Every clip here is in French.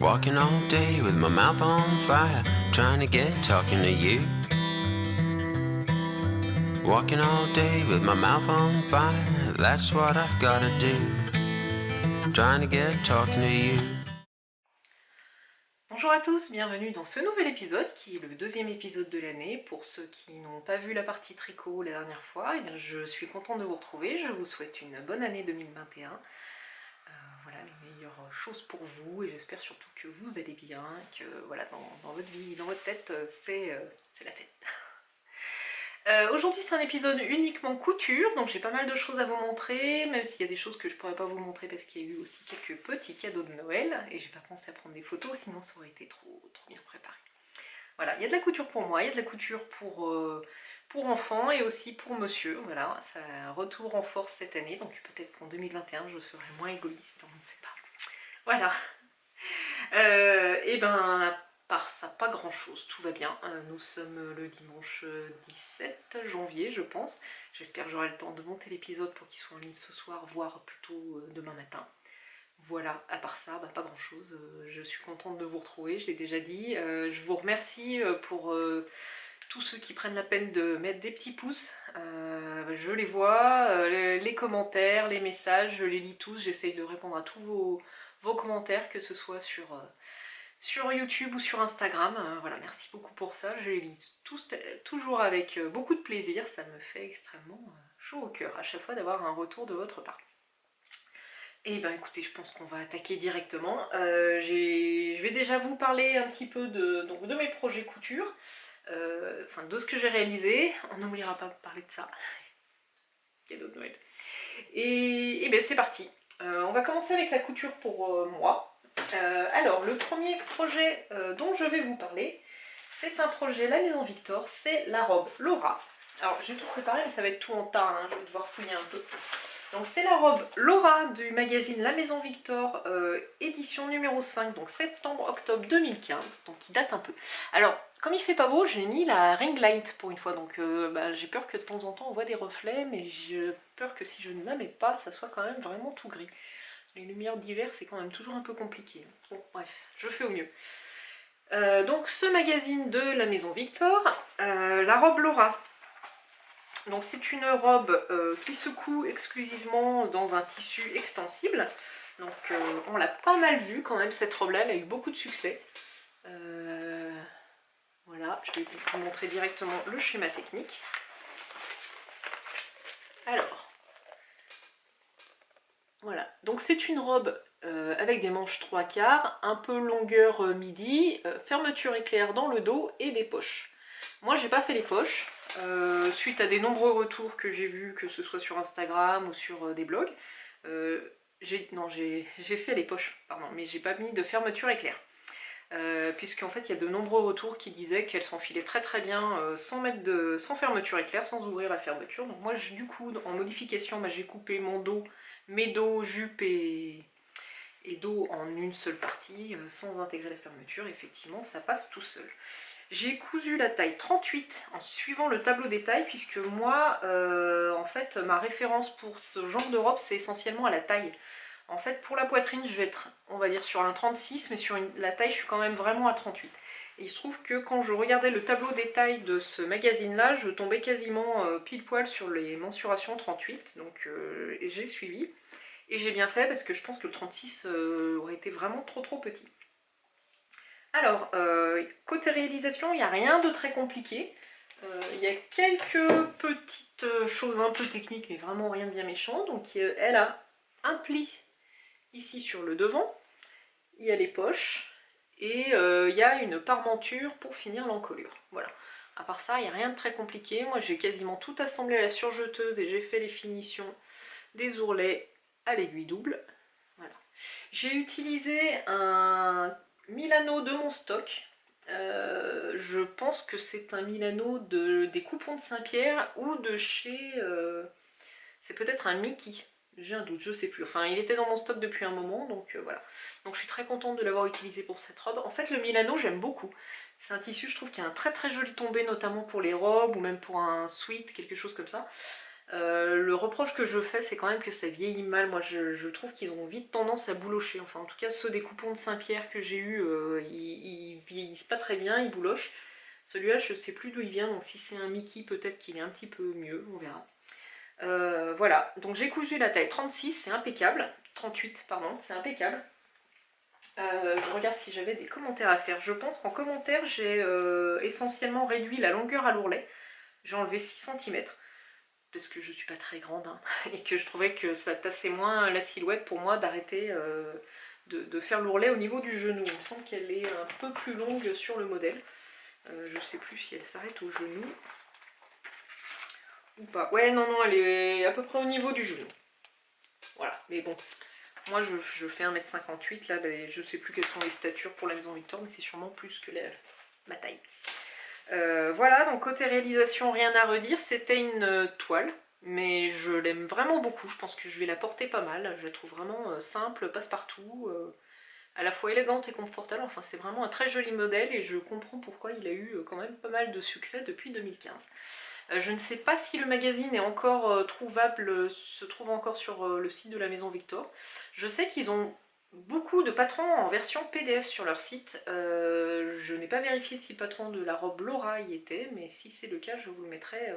Walking all day with my mouth on fire, trying to get talking to you. Walking all day with my mouth on fire, that's what I've gotta do. Trying to get talking to you. Bonjour à tous, bienvenue dans ce nouvel épisode qui est le deuxième épisode de l'année. Pour ceux qui n'ont pas vu la partie tricot la dernière fois, eh bien, je suis contente de vous retrouver. Je vous souhaite une bonne année 2021. Voilà, les meilleures choses pour vous et j'espère surtout que vous allez bien, que voilà, dans votre vie, dans votre tête, c'est la fête. Aujourd'hui c'est un épisode uniquement couture, donc j'ai pas mal de choses à vous montrer, même s'il y a des choses que je pourrais pas vous montrer parce qu'il y a eu aussi quelques petits cadeaux de Noël et j'ai pas pensé à prendre des photos, sinon ça aurait été trop bien préparé. Voilà, il y a de la couture pour moi, il y a de la couture pour enfants et aussi pour monsieur, voilà, ça retour en force cette année, donc peut-être qu'en 2021 je serai moins égoïste, on ne sait pas. Voilà. Et ben, par ça, pas grand chose, tout va bien. Nous sommes le dimanche 17 janvier, je pense. J'espère que j'aurai le temps de monter l'épisode pour qu'il soit en ligne ce soir, voire plutôt demain matin. Voilà, à part ça, bah, pas grand chose. Je suis contente de vous retrouver, je l'ai déjà dit. Je vous remercie pour tous ceux qui prennent la peine de mettre des petits pouces. Je les vois, les commentaires, les messages, je les lis tous. J'essaye de répondre à tous vos commentaires, que ce soit sur YouTube ou sur Instagram. Voilà, merci beaucoup pour ça. Je les lis tous, toujours avec beaucoup de plaisir. Ça me fait extrêmement chaud au cœur à chaque fois d'avoir un retour de votre part. Et ben écoutez, je pense qu'on va attaquer directement. Je vais déjà vous parler un petit peu de mes projets couture, enfin de ce que j'ai réalisé. On n'oubliera pas de parler de ça. Cadeau de Noël. Et ben c'est parti. On va commencer avec la couture pour moi. Alors le premier projet dont je vais vous parler, c'est un projet La Maison Victor, c'est la robe Laura. Alors j'ai tout préparé mais ça va être tout en tas, hein, je vais devoir fouiller un peu. Donc c'est la robe Laura du magazine La Maison Victor, édition numéro 5, donc septembre-octobre 2015, donc qui date un peu. Alors, comme il fait pas beau, j'ai mis la ring light pour une fois, donc j'ai peur que de temps en temps on voit des reflets, mais j'ai peur que si je ne la mets pas, ça soit quand même vraiment tout gris. Les lumières d'hiver, c'est quand même toujours un peu compliqué. Bon, bref, je fais au mieux. Donc ce magazine de La Maison Victor, la robe Laura. Donc c'est une robe qui se coud exclusivement dans un tissu extensible. Donc on l'a pas mal vue quand même cette robe là, elle a eu beaucoup de succès. Voilà, je vais vous montrer directement le schéma technique. Alors, voilà, donc c'est une robe avec des manches 3/4, un peu longueur midi, fermeture éclair dans le dos et des poches. Moi j'ai pas fait les poches, suite à des nombreux retours que j'ai vus, que ce soit sur Instagram ou sur des blogs. J'ai fait les poches, pardon, mais j'ai pas mis de fermeture éclair. Puisqu'en fait il y a de nombreux retours qui disaient qu'elle s'enfilait très bien sans fermeture éclair, sans ouvrir la fermeture. Donc moi du coup en modification j'ai coupé mon dos, mes dos, jupe et dos en une seule partie, sans intégrer la fermeture. Effectivement ça passe tout seul. J'ai cousu la taille 38 en suivant le tableau des tailles, puisque moi, en fait, ma référence pour ce genre de robe, c'est essentiellement à la taille. En fait, pour la poitrine, je vais être, on va dire, sur un 36, mais sur la taille, je suis quand même vraiment à 38. Et il se trouve que quand je regardais le tableau des tailles de ce magazine-là, je tombais quasiment pile poil sur les mensurations 38, donc j'ai suivi. Et j'ai bien fait, parce que je pense que le 36 aurait été vraiment trop petit. Alors, côté réalisation, il n'y a rien de très compliqué. Il y a quelques petites choses un peu techniques, mais vraiment rien de bien méchant. Donc, elle a un pli ici sur le devant, il y a les poches, et il y a une parmenture pour finir l'encolure. Voilà. À part ça, il n'y a rien de très compliqué. Moi, j'ai quasiment tout assemblé à la surjeteuse et j'ai fait les finitions des ourlets à l'aiguille double. Voilà. J'ai utilisé un Milano de mon stock. Je pense que c'est un Milano des Coupons de Saint-Pierre ou de chez... c'est peut-être un Mickey. J'ai un doute, je sais plus. Enfin, il était dans mon stock depuis un moment, donc voilà. Donc je suis très contente de l'avoir utilisé pour cette robe. En fait, le Milano, j'aime beaucoup. C'est un tissu, je trouve, qui a un très joli tombé, notamment pour les robes ou même pour un sweat, quelque chose comme ça. Le reproche que je fais, c'est quand même que ça vieillit mal. Moi, je trouve qu'ils ont vite tendance à boulocher. Enfin, en tout cas, ceux des coupons de Saint-Pierre que j'ai eu, ils vieillissent pas très bien, ils boulochent. Celui-là, je sais plus d'où il vient, donc si c'est un Mickey, peut-être qu'il est un petit peu mieux, on verra. Voilà, donc j'ai cousu la taille 36, c'est impeccable. 38, pardon, c'est impeccable. Je regarde si j'avais des commentaires à faire. Je pense qu'en commentaire, j'ai essentiellement réduit la longueur à l'ourlet. J'ai enlevé 6 cm, parce que je suis pas très grande, hein, et que je trouvais que ça tassait moins la silhouette pour moi d'arrêter de faire l'ourlet au niveau du genou. Il me semble qu'elle est un peu plus longue sur le modèle. Je sais plus si elle s'arrête au genou ou pas. Ouais, non, non, elle est à peu près au niveau du genou. Voilà, mais bon, moi je fais 1m58, là, je sais plus quelles sont les statures pour la Maison Victor, mais c'est sûrement plus que ma taille. Voilà, donc côté réalisation, rien à redire, c'était une toile, mais je l'aime vraiment beaucoup, je pense que je vais la porter pas mal, je la trouve vraiment simple, passe-partout, à la fois élégante et confortable, enfin c'est vraiment un très joli modèle et je comprends pourquoi il a eu quand même pas mal de succès depuis 2015. Je ne sais pas si le magazine est encore trouvable, se trouve encore sur le site de la Maison Victor. Je sais qu'ils ont beaucoup de patrons en version PDF sur leur site. Je n'ai pas vérifié si le patron de la robe Laura y était, mais si c'est le cas, je vous le mettrai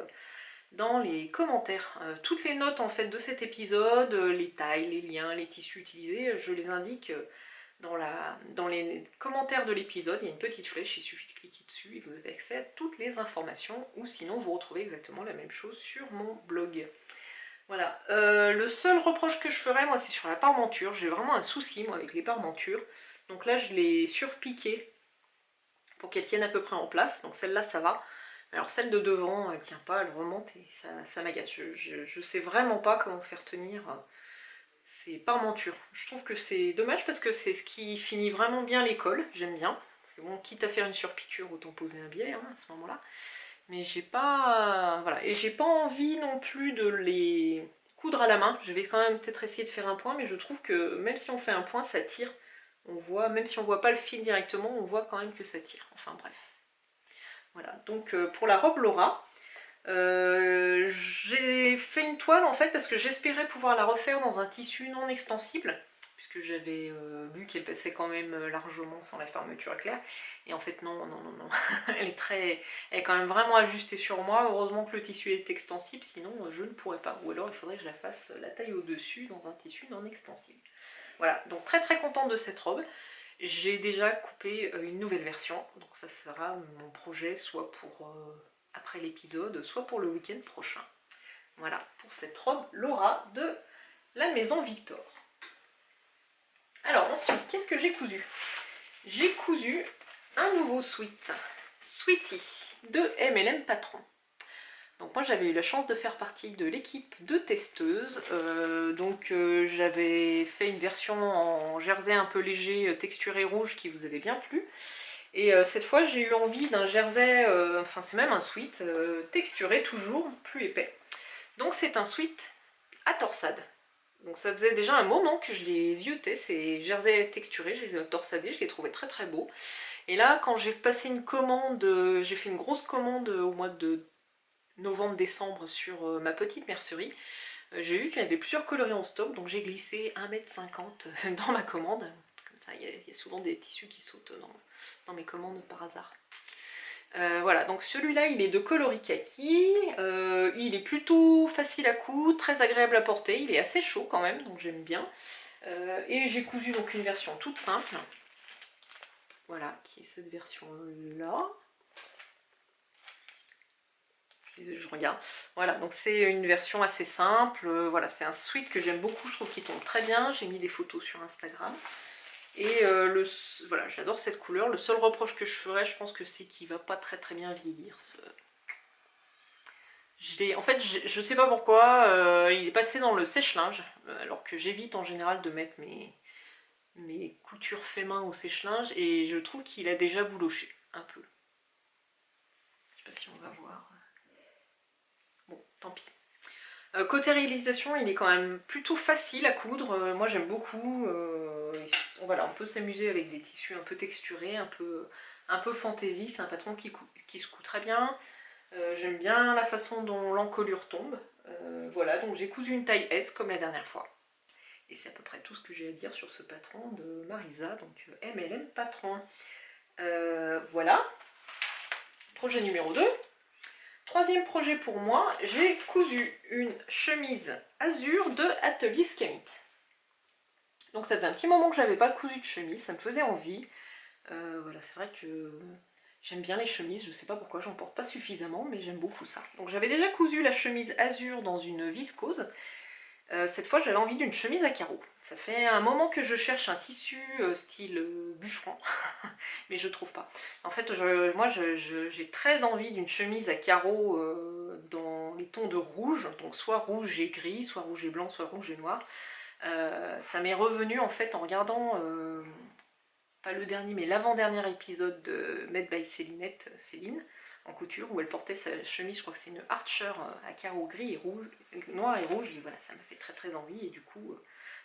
dans les commentaires. Toutes les notes en fait de cet épisode, les tailles, les liens, les tissus utilisés, je les indique dans les commentaires de l'épisode. Il y a une petite flèche, il suffit de cliquer dessus et vous avez accès à toutes les informations, ou sinon vous retrouvez exactement la même chose sur mon blog. Voilà, le seul reproche que je ferais, moi, c'est sur la parmenture. J'ai vraiment un souci, moi, avec les parmentures. Donc là, je l'ai surpiquée pour qu'elle tienne à peu près en place. Donc celle-là, ça va. Alors celle de devant, elle tient pas, elle remonte et ça m'agace. Je sais vraiment pas comment faire tenir ces parmentures. Je trouve que c'est dommage parce que c'est ce qui finit vraiment bien l'école. J'aime bien. Parce que bon, quitte à faire une surpiqûre, autant poser un biais hein, à ce moment-là. Mais j'ai pas... Voilà. Et j'ai pas envie non plus de les coudre à la main. Je vais quand même peut-être essayer de faire un point, mais je trouve que même si on fait un point, ça tire. On voit, même si on voit pas le fil directement, on voit quand même que ça tire. Enfin bref. Voilà, donc pour la robe Laura, j'ai fait une toile en fait parce que j'espérais pouvoir la refaire dans un tissu non extensible, puisque j'avais lu qu'elle passait quand même largement sans la fermeture éclair. Et en fait non, non, non, non, elle est quand même vraiment ajustée sur moi. Heureusement que le tissu est extensible, sinon je ne pourrais pas. Ou alors il faudrait que je la fasse la taille au-dessus dans un tissu non extensible. Voilà, donc très très contente de cette robe. J'ai déjà coupé une nouvelle version, donc ça sera mon projet soit pour après l'épisode, soit pour le week-end prochain. Voilà, pour cette robe Laura de la Maison Victor. Alors ensuite, qu'est-ce que j'ai cousu? J'ai cousu un nouveau sweat, Sweetie, de MLM Patron. Donc moi j'avais eu la chance de faire partie de l'équipe de testeuses, j'avais fait une version en jersey un peu léger, texturé rouge qui vous avait bien plu. Et cette fois j'ai eu envie d'un jersey, enfin c'est même un sweat, texturé toujours, plus épais. Donc c'est un sweat à torsade. Donc ça faisait déjà un moment que je les ziotais, ces jerseys texturés, j'ai torsadé, je les trouvais très très beaux. Et là quand j'ai passé une commande, j'ai fait une grosse commande au mois de novembre-décembre sur ma petite mercerie, j'ai vu qu'il y avait plusieurs coloris en stock, donc j'ai glissé 1,50 m dans ma commande. Comme ça, il y a souvent des tissus qui sautent dans mes commandes par hasard. Voilà, donc celui-là, il est de coloris kaki, il est plutôt facile à coudre, très agréable à porter, il est assez chaud quand même, donc j'aime bien. Et j'ai cousu donc une version toute simple, voilà, qui est cette version-là. Je regarde. Voilà, donc c'est une version assez simple. Voilà, c'est un sweat que j'aime beaucoup, je trouve qu'il tombe très bien. J'ai mis des photos sur Instagram. Et voilà, j'adore cette couleur. Le seul reproche que je ferais, je pense que c'est qu'il va pas très très bien vieillir. En fait, je sais pas pourquoi, il est passé dans le sèche-linge, alors que j'évite en général de mettre mes coutures fait main au sèche-linge, et je trouve qu'il a déjà bouloché un peu. Je sais pas si on va voir. Bon, tant pis. Côté réalisation, il est quand même plutôt facile à coudre. Moi j'aime beaucoup. Voilà, on peut s'amuser avec des tissus un peu texturés, un peu fantaisie. C'est un patron qui se coud très bien. J'aime bien la façon dont l'encolure tombe. Voilà, donc j'ai cousu une taille S comme la dernière fois. Et c'est à peu près tout ce que j'ai à dire sur ce patron de Marisa, donc MLM Patron. Voilà, projet numéro 2. Troisième projet pour moi, j'ai cousu une chemise azur de Atelier Scamit. Donc ça faisait un petit moment que j'avais pas cousu de chemise, ça me faisait envie. Voilà, c'est vrai que j'aime bien les chemises, je sais pas pourquoi, j'en porte pas suffisamment, mais j'aime beaucoup ça. Donc j'avais déjà cousu la chemise azur dans une viscose. Cette fois j'avais envie d'une chemise à carreaux. Ça fait un moment que je cherche un tissu style bûcheron, mais je trouve pas. En fait moi j'ai très envie d'une chemise à carreaux dans les tons de rouge, donc soit rouge et gris, soit rouge et blanc, soit rouge et noir. Ça m'est revenu en fait en regardant, pas le dernier mais l'avant-dernier épisode de Made by Célinette, Céline, en couture, où elle portait sa chemise, je crois que c'est une Archer à carreaux gris et rouge, noir et rouge, et voilà, ça m'a fait très très envie, et du coup,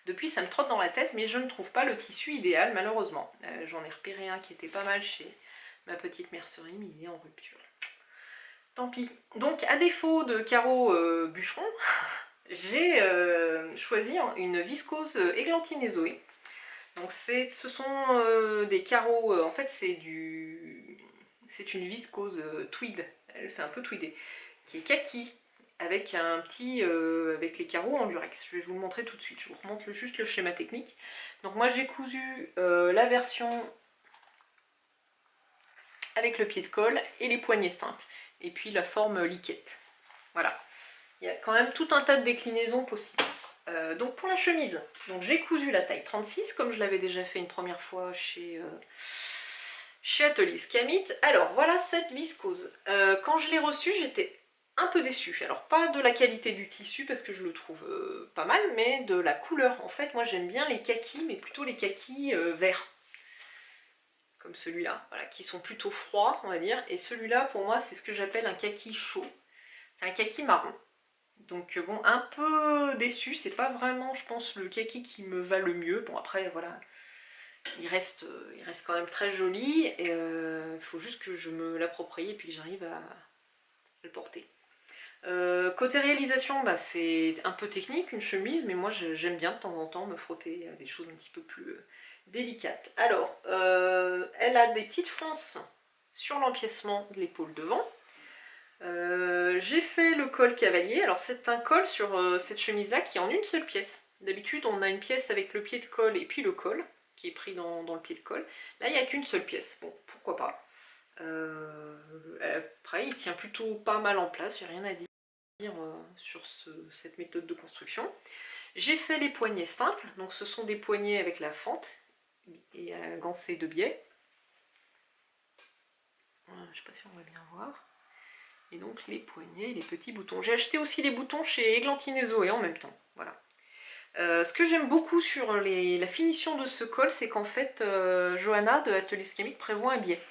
depuis ça me trotte dans la tête, mais je ne trouve pas le tissu idéal, malheureusement. J'en ai repéré un qui était pas mal chez ma petite mercerie, mais il est en rupture. Tant pis. Donc, à défaut de carreaux bûcheron, j'ai choisi une viscose Églantine et Zoé. Donc ce sont des carreaux, en fait c'est une viscose tweed, elle fait un peu tweedée, qui est kaki, avec avec les carreaux en lurex. Je vais vous le montrer tout de suite, je vous remonte juste le schéma technique. Donc moi j'ai cousu la version avec le pied de colle et les poignets simples, et puis la forme liquette. Voilà, il y a quand même tout un tas de déclinaisons possibles. Donc pour la chemise, j'ai cousu la taille 36, comme je l'avais déjà fait une première fois chez Atelier Scamit. Alors voilà cette viscose. Quand je l'ai reçue, j'étais un peu déçue. Alors pas de la qualité du tissu, parce que je le trouve pas mal, mais de la couleur. En fait, moi j'aime bien les kakis, mais plutôt les kakis verts. Comme celui-là, voilà, qui sont plutôt froids, on va dire. Et celui-là, pour moi, c'est ce que j'appelle un kaki chaud. C'est un kaki marron. Donc bon, un peu déçu, c'est pas vraiment, je pense, le kaki qui me va le mieux. Bon après, voilà, il reste quand même très joli, et il faut juste que je me l'approprie et puis que j'arrive à le porter. Côté réalisation, bah, c'est un peu technique, une chemise, mais moi j'aime bien de temps en temps me frotter à des choses un petit peu plus délicates. Alors, elle a des petites fronces sur l'empiècement de l'épaule devant. J'ai fait le col cavalier. Alors c'est un col sur cette chemise là qui est en une seule pièce. D'habitude on a une pièce avec le pied de col et puis le col qui est pris dans le pied de col. Là il n'y a qu'une seule pièce, bon pourquoi pas. Après il tient plutôt pas mal en place, j'ai rien à dire sur cette méthode de construction. J'ai fait les poignets simples, donc ce sont des poignets avec la fente et un gancé de biais. Voilà, je ne sais pas si on va bien voir. Et donc les poignets, les petits boutons. J'ai acheté aussi les boutons chez Églantine et Zoé en même temps. Voilà. Ce que j'aime beaucoup sur la finition de ce col, c'est qu'en fait, Johanna de Atelier Scamit prévoit un biais.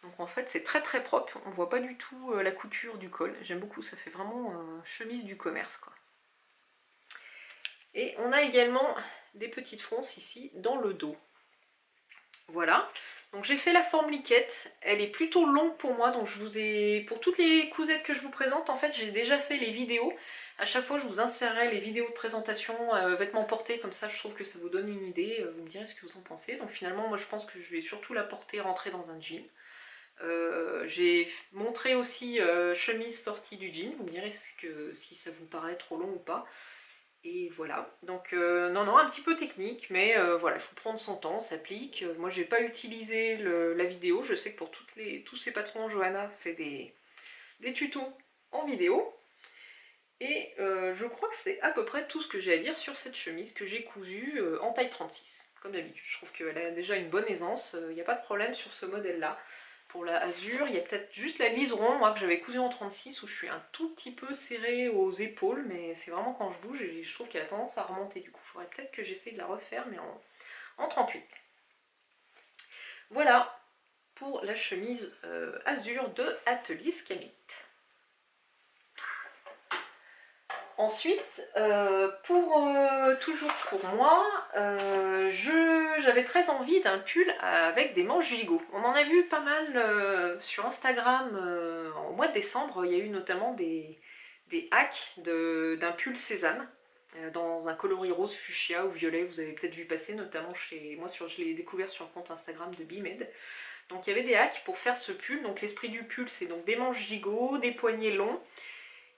Donc en fait, c'est très très propre. On voit pas du tout la couture du col. J'aime beaucoup, ça fait vraiment chemise du commerce, quoi. Et on a également des petites fronces ici dans le dos. Voilà, donc j'ai fait la forme liquette, elle est plutôt longue pour moi, donc pour toutes les cousettes que je vous présente, en fait j'ai déjà fait les vidéos. À chaque fois je vous insérerai les vidéos de présentation vêtements portés, comme ça je trouve que ça vous donne une idée, vous me direz ce que vous en pensez. Donc finalement moi je pense que je vais surtout la porter rentrer dans un jean. J'ai montré aussi chemise sortie du jean, vous me direz si ça vous paraît trop long ou pas. Et voilà, donc non, un petit peu technique, mais voilà, il faut prendre son temps, ça s'applique. Moi, j'ai pas utilisé la vidéo, je sais que pour tous ces patrons, Johanna fait des tutos en vidéo. Et je crois que c'est à peu près tout ce que j'ai à dire sur cette chemise que j'ai cousue en taille 36. Comme d'habitude, je trouve qu'elle a déjà une bonne aisance, il n'y a pas de problème sur ce modèle-là. Pour la Azur, il y a peut-être juste la liseron, moi, que j'avais cousue en 36, où je suis un tout petit peu serrée aux épaules, mais c'est vraiment quand je bouge, et je trouve qu'elle a tendance à remonter. Du coup, il faudrait peut-être que j'essaye de la refaire, mais en 38. Voilà pour la chemise Azur de Atelier Scamit. Ensuite, toujours pour moi, j'avais très envie d'un pull avec des manches gigot. On en a vu pas mal sur Instagram au mois de décembre. Il y a eu notamment des des hacks d'un pull Cézanne dans un coloris rose fuchsia ou violet, vous avez peut-être vu passer, notamment chez moi, je l'ai découvert sur le compte Instagram de Bimed. Donc il y avait des hacks pour faire ce pull. Donc l'esprit du pull, c'est donc des manches gigot, des poignets longs.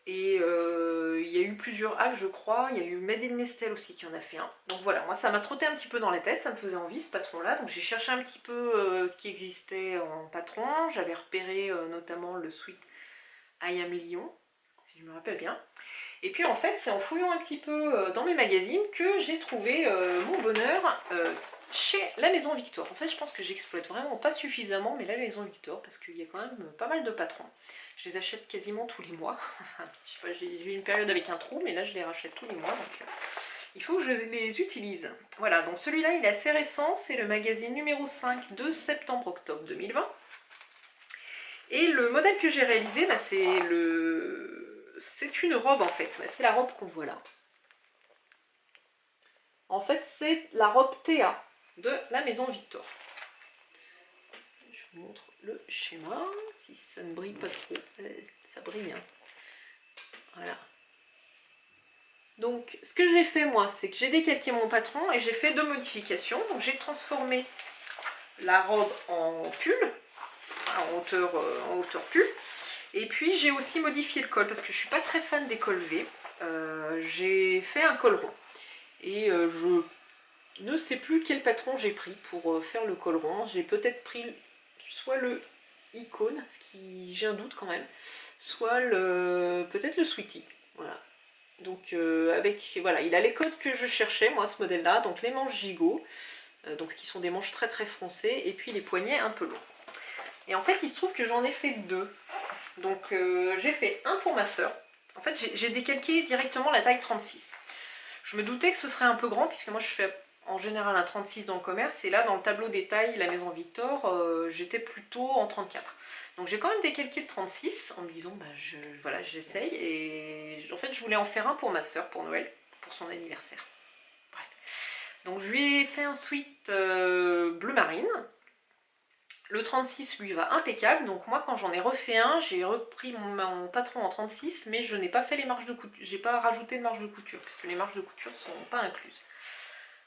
Et il y a eu plusieurs hacks, je crois. Il y a eu Made in Nestel aussi qui en a fait un. Donc voilà, moi ça m'a trotté un petit peu dans la tête, ça me faisait envie ce patron-là. Donc j'ai cherché un petit peu ce qui existait en patron. J'avais repéré notamment le Sweet I Am Lion, si je me rappelle bien. Et puis en fait, c'est en fouillant un petit peu dans mes magazines que j'ai trouvé mon bonheur chez la Maison Victor. En fait, je pense que j'exploite vraiment pas suffisamment, mais la Maison Victor, parce qu'il y a quand même pas mal de patrons. Je les achète quasiment tous les mois. Je sais pas, j'ai eu une période avec un trou, mais là je les rachète tous les mois, donc il faut que je les utilise. Voilà, donc celui-là il est assez récent, c'est le magazine numéro 5 de septembre-octobre 2020. Et le modèle que j'ai réalisé, bah, c'est une robe en fait, bah, c'est la robe qu'on voit là. En fait, c'est la robe Théa de la Maison Victor. Je vous montre le schéma, si ça ne brille pas trop, ça brille bien. Voilà. Donc, ce que j'ai fait moi, c'est que j'ai décalqué mon patron et j'ai fait 2 modifications. Donc, j'ai transformé la robe en pull, en hauteur pull. Et puis, j'ai aussi modifié le col parce que je ne suis pas très fan des cols V. J'ai fait un col rond. Et je ne sais plus quel patron j'ai pris pour faire le col rond. J'ai peut-être pris soit le Icône, ce qui j'ai un doute quand même, soit peut-être le Sweetie. Voilà. Donc voilà, il a les codes que je cherchais moi ce modèle là, donc les manches gigot, donc qui sont des manches très très froncées, et puis les poignets un peu longs. Et en fait il se trouve que j'en ai fait 2. Donc j'ai fait un pour ma soeur. En fait j'ai décalqué directement la taille 36. Je me doutais que ce serait un peu grand puisque moi je fais en général un 36 dans le commerce, et là dans le tableau des tailles la Maison Victor j'étais plutôt en 34. Donc j'ai quand même décalqué le 36 en me disant bah voilà, j'essaye, et en fait je voulais en faire un pour ma soeur pour Noël, pour son anniversaire. Bref. Donc je lui ai fait un sweat bleu marine. Le 36 lui va impeccable, donc moi quand j'en ai refait un, j'ai repris mon patron en 36, mais je n'ai pas fait les marges de couture, j'ai pas rajouté de marge de couture, puisque les marges de couture ne sont pas incluses.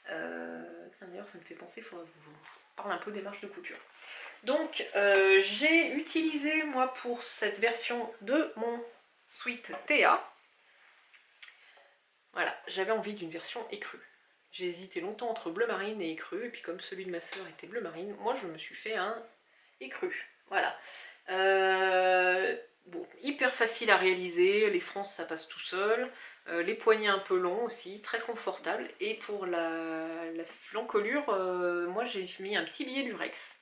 D'ailleurs ça me fait penser, il faudrait que je vous parle un peu des marges de couture. Donc j'ai utilisé moi pour cette version de mon sweat Théa, voilà, j'avais envie d'une version écrue. J'ai hésité longtemps entre bleu marine et écru, et puis comme celui de ma soeur était bleu marine, moi je me suis fait un écru. Voilà. Bon, hyper facile à réaliser, les frances ça passe tout seul, les poignets un peu longs aussi, très confortable. Et pour l'encolure, moi j'ai mis un petit billet lurex.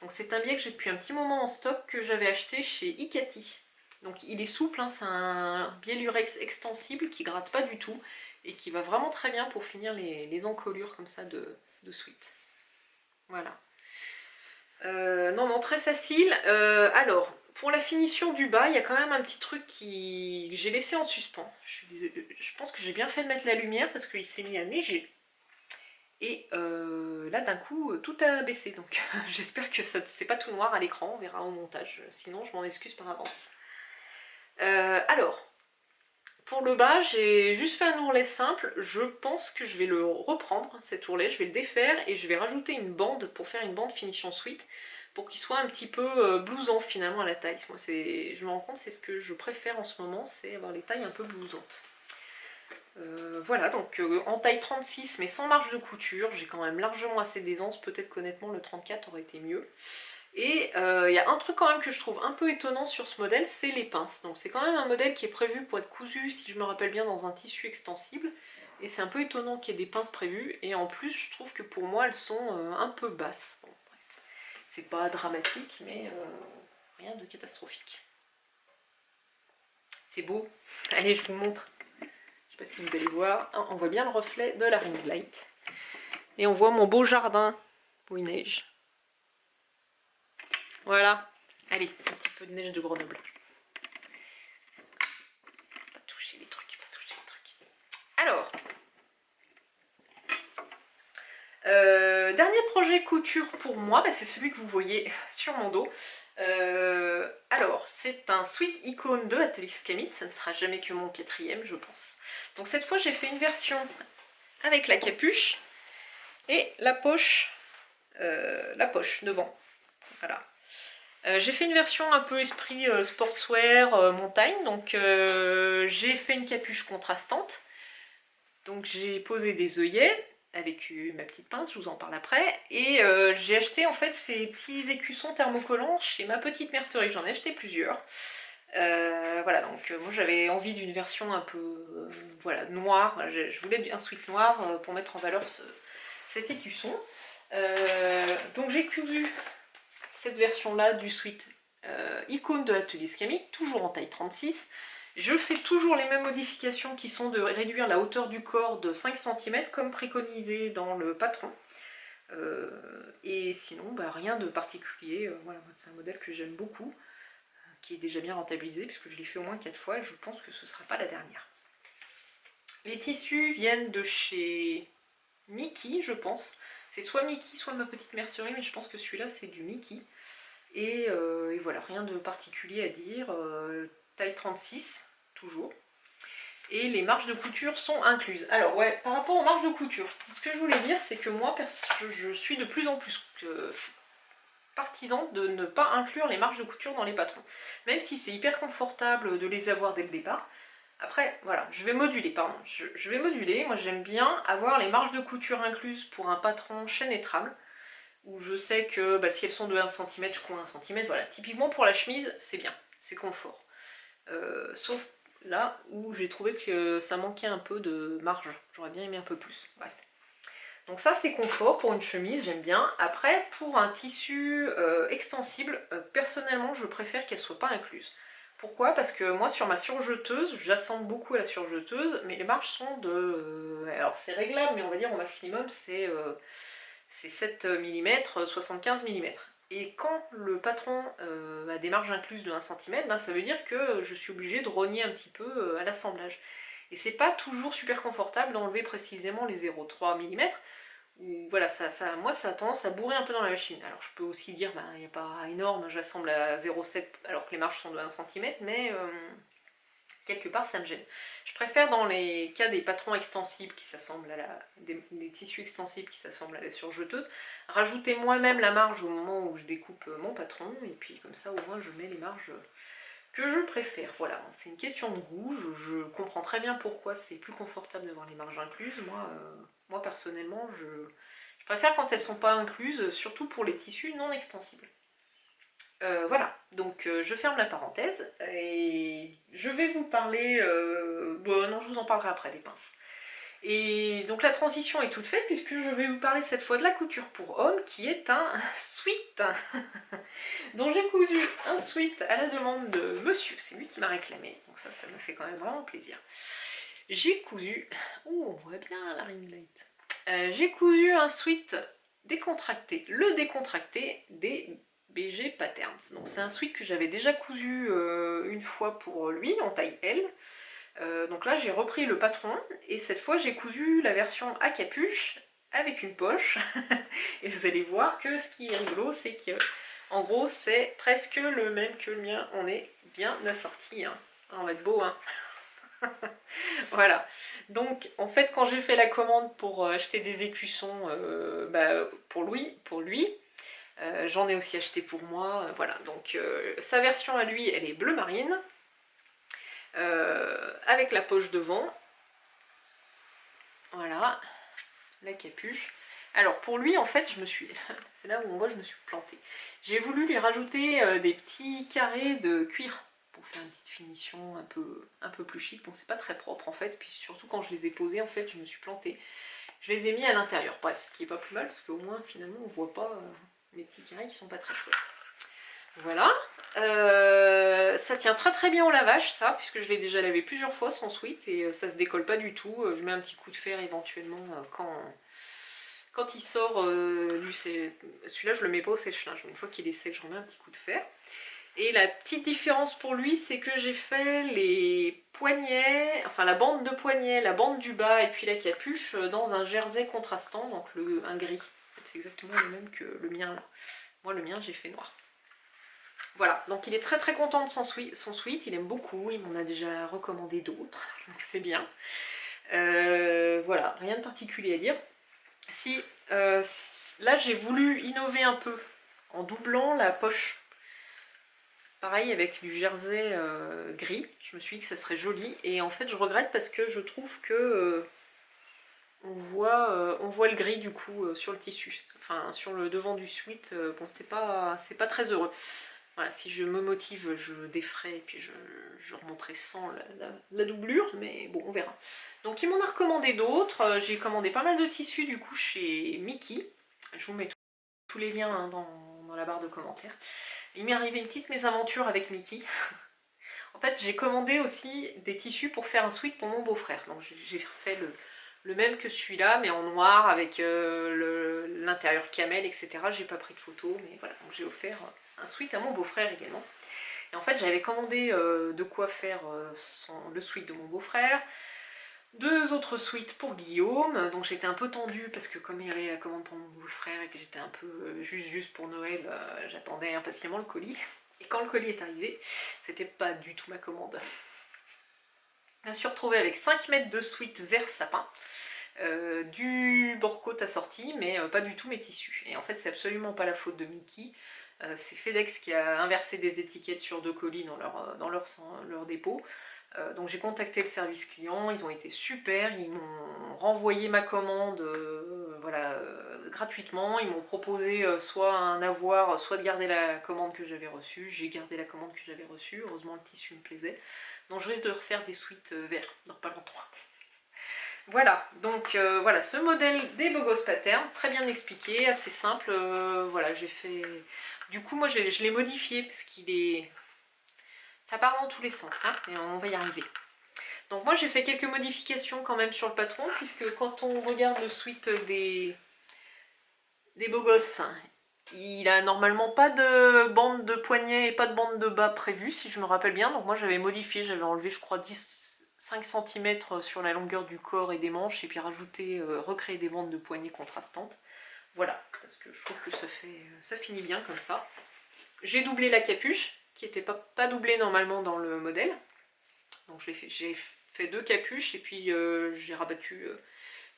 Donc c'est un billet que j'ai depuis un petit moment en stock, que j'avais acheté chez Icati. Donc il est souple, hein, c'est un billet lurex extensible qui gratte pas du tout et qui va vraiment très bien pour finir les encolures comme ça de sweat. Voilà. Non, très facile. Alors, pour la finition du bas, il y a quand même un petit truc que j'ai laissé en suspens. Je pense que j'ai bien fait de mettre la lumière parce qu'il s'est mis à neiger. Et là, d'un coup, tout a baissé. Donc, j'espère que c'est pas tout noir à l'écran. On verra au montage. Sinon, je m'en excuse par avance. Alors, pour le bas, j'ai juste fait un ourlet simple. Je pense que je vais le reprendre, cet ourlet. Je vais le défaire et je vais rajouter une bande pour faire une bande finition sweat, pour qu'il soit un petit peu blousant finalement à la taille. Moi, je me rends compte, c'est ce que je préfère en ce moment, c'est avoir les tailles un peu blousantes. Voilà, donc en taille 36 mais sans marge de couture, j'ai quand même largement assez d'aisance, peut-être qu'honnêtement le 34 aurait été mieux. Et il y a un truc quand même que je trouve un peu étonnant sur ce modèle, c'est les pinces. Donc c'est quand même un modèle qui est prévu pour être cousu, si je me rappelle bien, dans un tissu extensible. Et c'est un peu étonnant qu'il y ait des pinces prévues, et en plus je trouve que pour moi elles sont un peu basses. Bon, bref. C'est pas dramatique, mais rien de catastrophique. C'est beau. Allez, je vous montre. Je sais pas si vous allez voir, on voit bien le reflet de la ring light. Et on voit mon beau jardin où il neige. Voilà. Allez, un petit peu de neige de Grenoble. Pas toucher les trucs, pas toucher les trucs. Alors, dernier projet couture pour moi, bah, c'est celui que vous voyez sur mon dos. Alors, c'est un sweat icône de Atelier Skamit, ça ne sera jamais que mon 4e, je pense. Donc cette fois, j'ai fait une version avec la capuche et la poche devant. Voilà. J'ai fait une version un peu esprit sportswear, montagne, donc j'ai fait une capuche contrastante. Donc j'ai posé des œillets avec ma petite pince, je vous en parle après, et j'ai acheté en fait ces petits écussons thermocollants chez ma petite mercerie, j'en ai acheté plusieurs. Voilà, donc moi j'avais envie d'une version un peu voilà, noire, voilà, je voulais un sweat noir pour mettre en valeur cet écusson. Donc j'ai cousu cette version là du sweat icône de l'atelier Skamit, toujours en taille 36. Je fais toujours les mêmes modifications qui sont de réduire la hauteur du corps de 5 cm comme préconisé dans le patron. Et sinon, bah, rien de particulier. Voilà, c'est un modèle que j'aime beaucoup, qui est déjà bien rentabilisé puisque je l'ai fait au moins 4 fois et je pense que ce ne sera pas la dernière. Les tissus viennent de chez Mickey, je pense. C'est soit Mickey, soit ma petite mercerie, mais je pense que celui-là c'est du Mickey. Et voilà, rien de particulier à dire. Taille 36, toujours. Et les marges de couture sont incluses. Alors ouais, par rapport aux marges de couture, ce que je voulais dire, c'est que moi, je suis de plus en plus partisan de ne pas inclure les marges de couture dans les patrons. Même si c'est hyper confortable de les avoir dès le départ. Après, voilà, je vais moduler, pardon. Je vais moduler. Moi, j'aime bien avoir les marges de couture incluses pour un patron chaîne étrable, où je sais que bah, si elles sont de 1 cm, je coins 1 cm. Voilà, typiquement pour la chemise, c'est bien, c'est confort. Sauf là où j'ai trouvé que ça manquait un peu de marge. J'aurais bien aimé un peu plus. Bref. Donc ça c'est confort pour une chemise, j'aime bien. Après, pour un tissu extensible, personnellement je préfère qu'elle soit pas incluse. Pourquoi? Parce que moi sur ma surjeteuse, j'assemble beaucoup à la surjeteuse, mais les marges sont de... alors c'est réglable, mais on va dire au maximum c'est 7 mm, 75 mm. Et quand le patron a des marges incluses de 1 cm, ben ça veut dire que je suis obligée de rogner un petit peu à l'assemblage. Et c'est pas toujours super confortable d'enlever précisément les 0,3 mm. Voilà, moi ça a tendance à bourrer un peu dans la machine. Alors je peux aussi dire, ben, il n'y a pas énorme, j'assemble à 0,7 alors que les marges sont de 1 cm, mais quelque part ça me gêne. Je préfère dans les cas des patrons extensibles qui s'assemblent à la... des tissus extensibles qui s'assemblent à la surjeteuse, rajouter moi-même la marge au moment où je découpe mon patron, et puis comme ça au moins je mets les marges que je préfère. Voilà, c'est une question de goût, je comprends très bien pourquoi c'est plus confortable d'avoir les marges incluses. Moi personnellement, je préfère quand elles ne sont pas incluses, surtout pour les tissus non extensibles. Voilà, donc je ferme la parenthèse et je vais vous parler... bon non, je vous en parlerai après des pinces. Et donc la transition est toute faite puisque je vais vous parler cette fois de la couture pour hommes qui est un sweat. Donc j'ai cousu un sweat à la demande de monsieur, c'est lui qui m'a réclamé, donc ça me fait quand même vraiment plaisir. J'ai cousu... oh, on voit bien la ring light. J'ai cousu un sweat décontracté, le décontracté des BG Patterns. Donc c'est un sweat que j'avais déjà cousu une fois pour lui en taille L. Donc là j'ai repris le patron et cette fois j'ai cousu la version à capuche avec une poche. Et vous allez voir que ce qui est rigolo, c'est que en gros c'est presque le même que le mien. On est bien assortis, hein. On va être beau, hein. Voilà, donc en fait quand j'ai fait la commande pour acheter des écussons pour lui, j'en ai aussi acheté pour moi, voilà, donc sa version à lui elle est bleu marine, avec la poche devant, voilà, la capuche. Alors pour lui en fait c'est là où on voit je me suis plantée, j'ai voulu lui rajouter des petits carrés de cuir pour faire une petite finition un peu plus chic. Bon, c'est pas très propre en fait, puis surtout quand je les ai posés en fait je me suis plantée. Je les ai mis à l'intérieur, bref, ce qui est pas plus mal parce qu'au moins finalement on voit pas les petits carrés qui sont pas très chouettes. Voilà, ça tient très bien au lavage ça, puisque je l'ai déjà lavé plusieurs fois son sweat et ça se décolle pas du tout. Je mets un petit coup de fer éventuellement quand il sort du... celui-là je le mets pas au sèche-linge, une fois qu'il est sec je remets un petit coup de fer. Et la petite différence pour lui, c'est que j'ai fait les poignets, enfin la bande de poignet, la bande du bas et puis la capuche dans un jersey contrastant, donc un gris. C'est exactement le même que le mien là. Moi le mien j'ai fait noir. Voilà, donc il est très très content de son sweat, il aime beaucoup, il m'en a déjà recommandé d'autres, donc c'est bien. Voilà, rien de particulier à dire. Si, là j'ai voulu innover un peu en doublant la poche. Pareil avec du jersey gris, je me suis dit que ça serait joli. Et en fait je regrette parce que je trouve que on voit le gris du coup sur le tissu. Enfin sur le devant du sweat, bon c'est pas très heureux. Voilà, si je me motive, je déferai et puis je remonterai sans la doublure, mais bon, on verra. Donc il m'en a recommandé d'autres. J'ai commandé pas mal de tissus du coup chez Mickey. Je vous mets tous les liens hein, dans la barre de commentaires. Il m'est arrivé une petite mésaventure avec Mickey. En fait, j'ai commandé aussi des tissus pour faire un sweat pour mon beau-frère. Donc j'ai fait le même que celui-là, mais en noir, avec l'intérieur camel, etc. J'ai pas pris de photo, mais voilà, donc j'ai offert un sweat à mon beau-frère également. Et en fait, j'avais commandé de quoi faire le sweat de mon beau-frère, 2 autres sweats pour Guillaume, donc j'étais un peu tendue parce que comme il y avait la commande pour mon beau-frère et que j'étais un peu juste pour Noël, j'attendais impatiemment le colis. Et quand le colis est arrivé, c'était pas du tout ma commande. Je me suis retrouvée avec 5 mètres de sweat vert sapin, du bord-côte assorti, mais pas du tout mes tissus. Et en fait, c'est absolument pas la faute de Mickey. C'est FedEx qui a inversé des étiquettes sur 2 colis dans leur dépôt. Donc j'ai contacté le service client, ils ont été super, ils m'ont renvoyé ma commande voilà, gratuitement, ils m'ont proposé soit un avoir, soit de garder la commande que j'avais reçue. J'ai gardé la commande que j'avais reçue, heureusement le tissu me plaisait. Donc je risque de refaire des sweats verts dans pas longtemps. Voilà, donc voilà, ce modèle des Bogos Pattern, très bien expliqué, assez simple, voilà, j'ai fait... Du coup, moi, je l'ai modifié, parce qu'il est... Ça part dans tous les sens, hein, et on va y arriver. Donc moi, j'ai fait quelques modifications quand même sur le patron, puisque quand on regarde le sweat des Bogos, il a normalement pas de bande de poignet et pas de bande de bas prévue, si je me rappelle bien. Donc moi, j'avais modifié, j'avais enlevé, je crois, 5 cm sur la longueur du corps et des manches, et puis rajouter, recréer des bandes de poignet contrastantes. Voilà, parce que je trouve que ça finit bien comme ça. J'ai doublé la capuche, qui n'était pas doublée normalement dans le modèle. Donc j'ai fait 2 capuches, et puis j'ai rabattu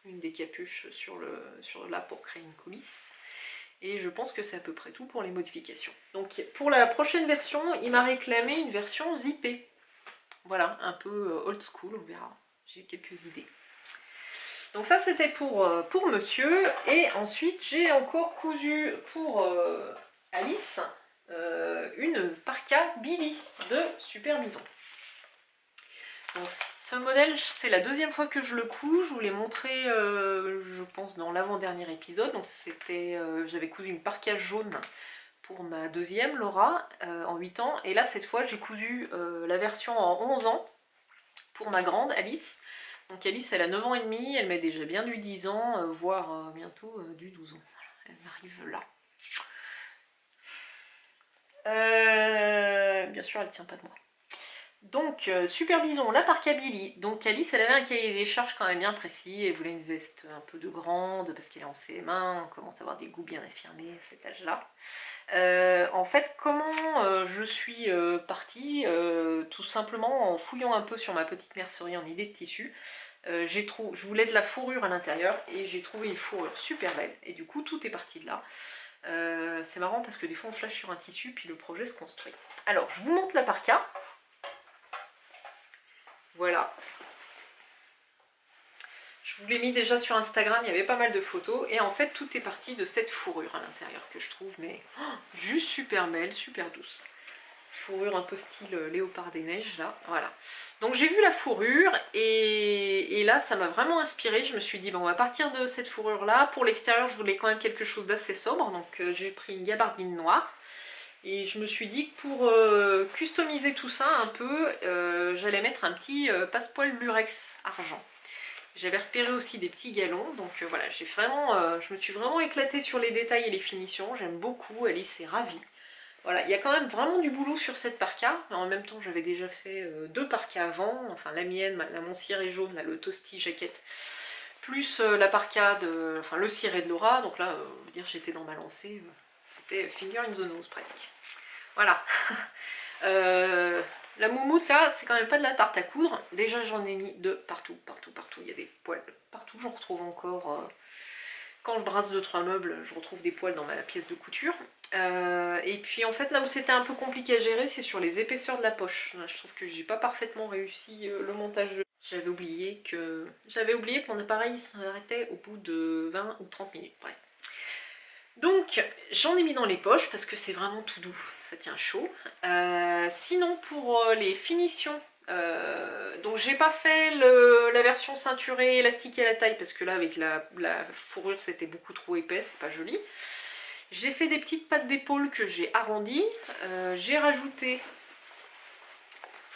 une des capuches sur là pour créer une coulisse. Et je pense que c'est à peu près tout pour les modifications. Donc pour la prochaine version, il m'a réclamé une version zippée. Voilà, un peu old school, on verra. J'ai quelques idées. Donc ça c'était pour monsieur. Et ensuite j'ai encore cousu pour Alice une parka Billy de Super Bison. Donc ce modèle, c'est la 2e fois que je le couds. Je vous l'ai montré, je pense, dans l'avant-dernier épisode. Donc j'avais cousu une parka jaune pour ma 2e, Laura, en 8 ans. Et là, cette fois, j'ai cousu la version en 11 ans pour ma grande, Alice. Donc Alice, elle a 9 ans et demi, elle met déjà bien du 10 ans, voire bientôt du 12 ans. Voilà, elle arrive là. Bien sûr, elle tient pas de moi. Donc, Super Bison, la parka Billy. Donc Alice, elle avait un cahier des charges quand même bien précis, elle voulait une veste un peu de grande, parce qu'elle est en CM1, on commence à avoir des goûts bien affirmés à cet âge-là. En fait, comment je suis partie, tout simplement en fouillant un peu sur ma petite mercerie en idée de tissu. Je voulais de la fourrure à l'intérieur, et j'ai trouvé une fourrure super belle, et du coup tout est parti de là. C'est marrant parce que des fois on flash sur un tissu, puis le projet se construit. Alors, je vous montre la parka. Voilà. Je vous l'ai mis déjà sur Instagram, il y avait pas mal de photos. Et en fait, tout est parti de cette fourrure à l'intérieur que je trouve mais juste super belle, super douce. Fourrure un peu style léopard des neiges, là. Voilà. Donc j'ai vu la fourrure et là, ça m'a vraiment inspirée. Je me suis dit, bon, on va partir de cette fourrure-là. Pour l'extérieur, je voulais quand même quelque chose d'assez sobre. Donc j'ai pris une gabardine noire. Et je me suis dit que pour customiser tout ça un peu, j'allais mettre un petit passepoil lurex argent. J'avais repéré aussi des petits galons, donc voilà, je me suis vraiment éclatée sur les détails et les finitions. J'aime beaucoup, Alice est ravie. Voilà, il y a quand même vraiment du boulot sur cette parka, mais en même temps j'avais déjà fait 2 parkas avant, enfin la mienne, mon ciré jaune, là, le toasty jaquette, plus la parka le ciré de Laura, donc là, dire j'étais dans ma lancée, c'était finger in the nose presque. Voilà. La moumoute là, c'est quand même pas de la tarte à coudre. Déjà j'en ai mis de partout, partout, partout. Il y a des poils partout, j'en retrouve encore. Quand je brasse 2-3 meubles, je retrouve des poils dans ma pièce de couture. Et puis en fait là où c'était un peu compliqué à gérer, c'est sur les épaisseurs de la poche. Je trouve que j'ai pas parfaitement réussi le montage. J'avais oublié que mon appareil s'arrêtait au bout de 20 ou 30 minutes. Bref. Donc j'en ai mis dans les poches parce que c'est vraiment tout doux, ça tient chaud. Sinon pour les finitions, donc j'ai pas fait la version ceinturée élastiquée à la taille parce que là avec la fourrure c'était beaucoup trop épais, c'est pas joli. J'ai fait des petites pattes d'épaule que j'ai arrondies. J'ai rajouté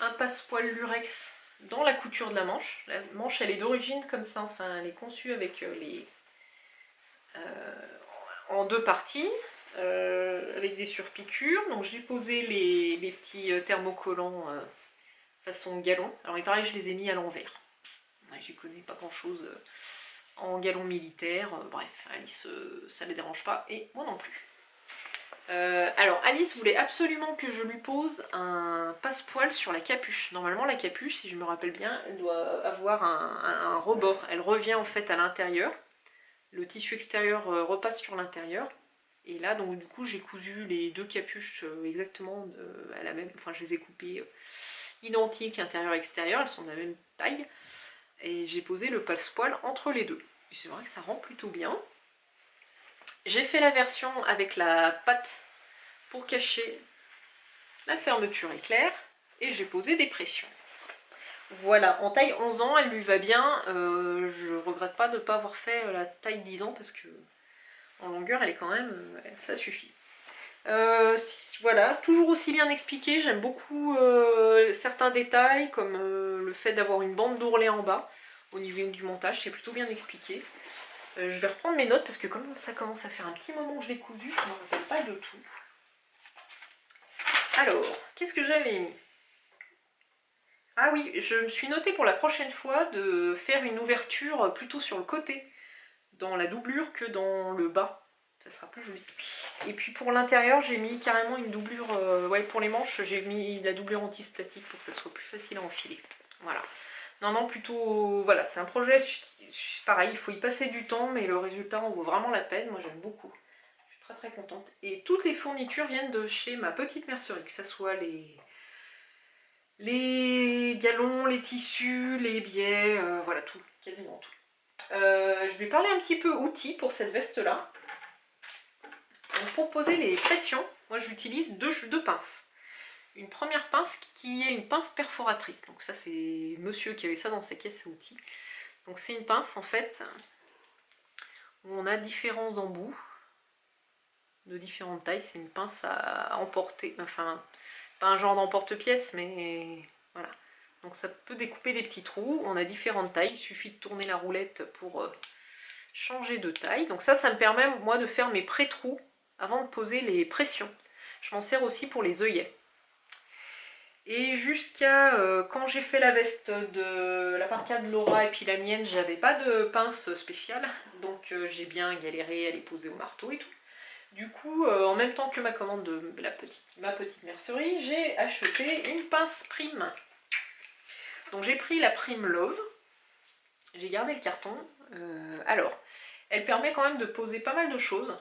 un passepoil lurex dans la couture de la manche. La manche elle est d'origine comme ça, enfin elle est conçue avec en 2 parties, avec des surpiqûres. Donc j'ai posé les petits thermocollants façon galon. Alors il paraît que je les ai mis à l'envers. Moi j'y connais pas grand chose en galon militaire. Bref, Alice ça ne les dérange pas et moi non plus. Alors Alice voulait absolument que je lui pose un passepoil sur la capuche. Normalement la capuche, si je me rappelle bien, elle doit avoir un rebord. Elle revient en fait à l'intérieur. Le tissu extérieur repasse sur l'intérieur. Et là, donc du coup, j'ai cousu les 2 capuches exactement à la même... Enfin, je les ai coupées identiques intérieur-extérieur, elles sont de la même taille. Et j'ai posé le passepoil entre les deux. Et c'est vrai que ça rend plutôt bien. J'ai fait la version avec la patte pour cacher la fermeture éclair. Et j'ai posé des pressions. Voilà, en taille 11 ans, elle lui va bien. Je regrette pas de ne pas avoir fait la taille 10 ans parce que en longueur, elle est quand même... ça suffit. Voilà, toujours aussi bien expliqué. J'aime beaucoup certains détails, comme le fait d'avoir une bande d'ourlet en bas. Au niveau du montage, c'est plutôt bien expliqué. Je vais reprendre mes notes parce que comme ça commence à faire un petit moment que je l'ai cousu, je ne me rappelle pas de tout. Alors, qu'est-ce que j'avais mis? Ah oui, je me suis notée pour la prochaine fois de faire une ouverture plutôt sur le côté, dans la doublure, que dans le bas. Ça sera plus joli. Et puis pour l'intérieur, j'ai mis carrément une doublure, ouais, pour les manches, j'ai mis la doublure anti-statique pour que ça soit plus facile à enfiler. Voilà. Non, non, plutôt, voilà, c'est un projet, pareil, il faut y passer du temps, mais le résultat en vaut vraiment la peine. Moi, j'aime beaucoup. Je suis très très contente. Et toutes les fournitures viennent de chez ma petite mercerie, que ce soit les galons, les tissus, les biais, voilà, tout, quasiment tout. Je vais parler un petit peu outils pour cette veste-là. Pour poser les pressions, moi j'utilise deux pinces. Une première pince qui est une pince perforatrice. Donc ça c'est monsieur qui avait ça dans sa caisse à outils. Donc c'est une pince en fait où on a différents embouts de différentes tailles. C'est une pince à emporter, enfin pas un genre d'emporte-pièce mais voilà. Donc ça peut découper des petits trous. On a différentes tailles, il suffit de tourner la roulette pour changer de taille. Donc ça me permet moi de faire mes pré-trous avant de poser les pressions. Je m'en sers aussi pour les œillets. Et jusqu'à quand j'ai fait la veste de la parka de Laura et puis la mienne, j'avais pas de pince spéciale. Donc j'ai bien galéré à les poser au marteau et tout. Du coup, en même temps que ma commande de ma petite mercerie, j'ai acheté une pince Prime. Donc j'ai pris la Prime Love. J'ai gardé le carton. Alors, elle permet quand même de poser pas mal de choses.